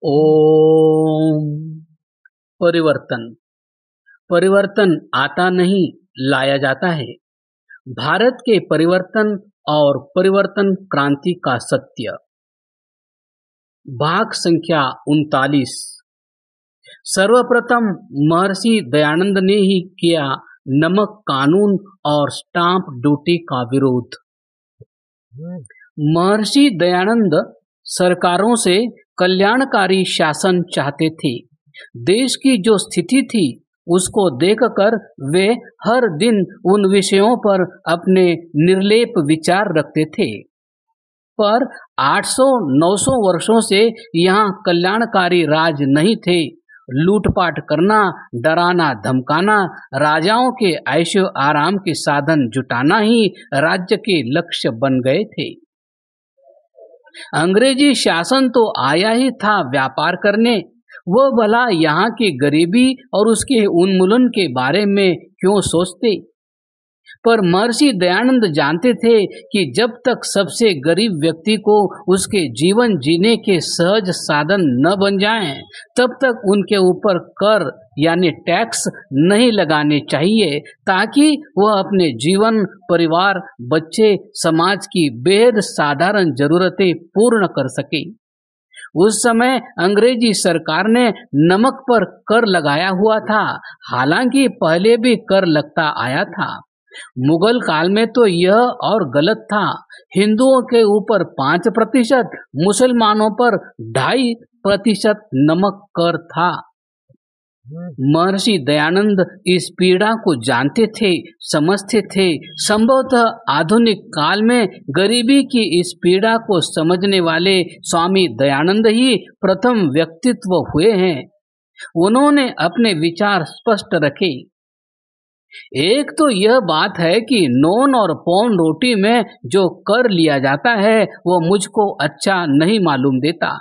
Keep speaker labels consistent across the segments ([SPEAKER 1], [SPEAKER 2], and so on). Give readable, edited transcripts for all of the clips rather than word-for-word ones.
[SPEAKER 1] ओम। परिवर्तन। परिवर्तन आता नहीं, लाया जाता है। भारत के परिवर्तन और परिवर्तन क्रांति का सत्य। भाग संख्या 39। सर्वप्रथम महर्षि दयानंद ने ही किया नमक कानून और स्टाम्प ड्यूटी का विरोध। महर्षि दयानंद सरकारों से कल्याणकारी शासन चाहते थे। देश की जो स्थिति थी उसको देखकर वे हर दिन उन विषयों पर अपने निर्लेप विचार रखते थे। पर 800-900 वर्षों से यहाँ कल्याणकारी राज नहीं थे। लूटपाट करना, डराना धमकाना, राजाओं के ऐशो आराम के साधन जुटाना ही राज्य के लक्ष्य बन गए थे। अंग्रेजी शासन तो आया ही था व्यापार करने। वह भला यहाँ की गरीबी और उसके उन्मूलन के बारे में क्यों सोचते। पर महर्षि दयानंद जानते थे कि जब तक सबसे गरीब व्यक्ति को उसके जीवन जीने के सहज साधन न बन जाएं, तब तक उनके ऊपर कर यानी टैक्स नहीं लगाने चाहिए, ताकि वह अपने जीवन, परिवार, बच्चे, समाज की बेहद साधारण जरूरतें पूर्ण कर सके। उस समय अंग्रेजी सरकार ने नमक पर कर लगाया हुआ था। हालांकि पहले भी कर लगता आया था। मुगल काल में तो यह और गलत था। हिंदुओं के ऊपर 5%, मुसलमानों पर 2.5% नमक कर था। महर्षि दयानंद इस पीड़ा को जानते थे, समझते थे। संभवतः आधुनिक काल में गरीबी की इस पीड़ा को समझने वाले स्वामी दयानंद ही प्रथम व्यक्तित्व हुए हैं। उन्होंने अपने विचार स्पष्ट रखे। एक तो यह बात है कि नॉन और पौन रोटी में जो कर लिया जाता है वह मुझको अच्छा नहीं मालूम देता,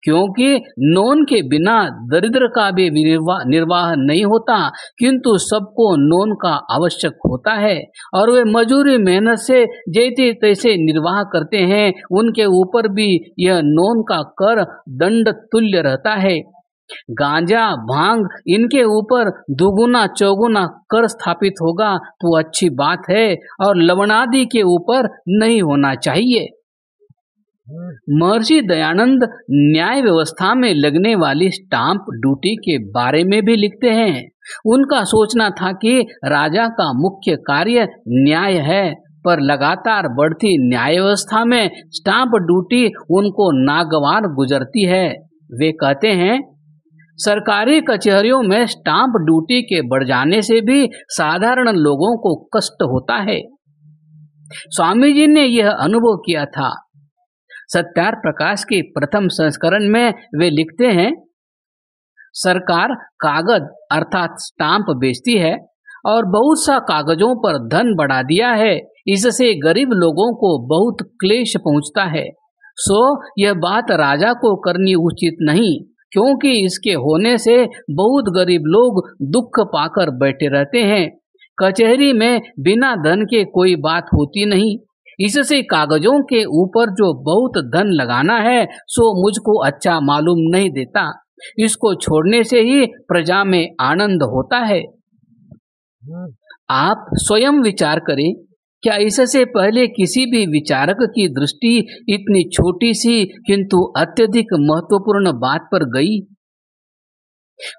[SPEAKER 1] क्योंकि नॉन के बिना दरिद्र का भी निर्वाह नहीं होता, किंतु सबको नॉन का आवश्यक होता है और वे मजूरी मेहनत से जैसे तैसे निर्वाह करते हैं। उनके ऊपर भी यह नॉन का कर दंड तुल्य रहता है। गांजा, भांग, इनके ऊपर दुगुना चौगुना कर स्थापित होगा तो अच्छी बात है, और लवणादि के ऊपर नहीं होना चाहिए। महर्षि दयानंद न्याय व्यवस्था में लगने वाली स्टाम्प ड्यूटी के बारे में भी लिखते हैं। उनका सोचना था कि राजा का मुख्य कार्य न्याय है, पर लगातार बढ़ती न्याय व्यवस्था में स्टाम्प ड्यूटी उनको नागवार गुजरती है। वे कहते हैं, सरकारी कचहरियों में स्टाम्प ड्यूटी के बढ़ जाने से भी साधारण लोगों को कष्ट होता है। स्वामी जी ने यह अनुभव किया था। सत्यार्थ प्रकाश के प्रथम संस्करण में वे लिखते हैं, सरकार कागज अर्थात स्टाम्प बेचती है और बहुत सा कागजों पर धन बढ़ा दिया है। इससे गरीब लोगों को बहुत क्लेश पहुंचता है। सो यह बात राजा को करनी उचित नहीं, क्योंकि इसके होने से बहुत गरीब लोग दुख पाकर बैठे रहते हैं। कचहरी में बिना धन के कोई बात होती नहीं। इससे कागजों के ऊपर जो बहुत धन लगाना है सो मुझको अच्छा मालूम नहीं देता। इसको छोड़ने से ही प्रजा में आनंद होता है। आप स्वयं विचार करें, क्या इससे पहले किसी भी विचारक की दृष्टि इतनी छोटी सी किंतु अत्यधिक महत्वपूर्ण बात पर गई?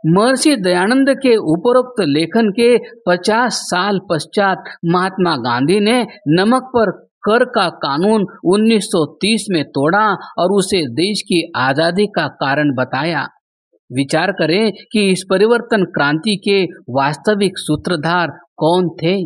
[SPEAKER 1] महर्षि दयानंद के उपरोक्त लेखन के 50 साल पश्चात महात्मा गांधी ने नमक पर कर का कानून 1930 में तोड़ा और उसे देश की आजादी का कारण बताया। विचार करें कि इस परिवर्तन क्रांति के वास्तविक सूत्रधार कौन थे।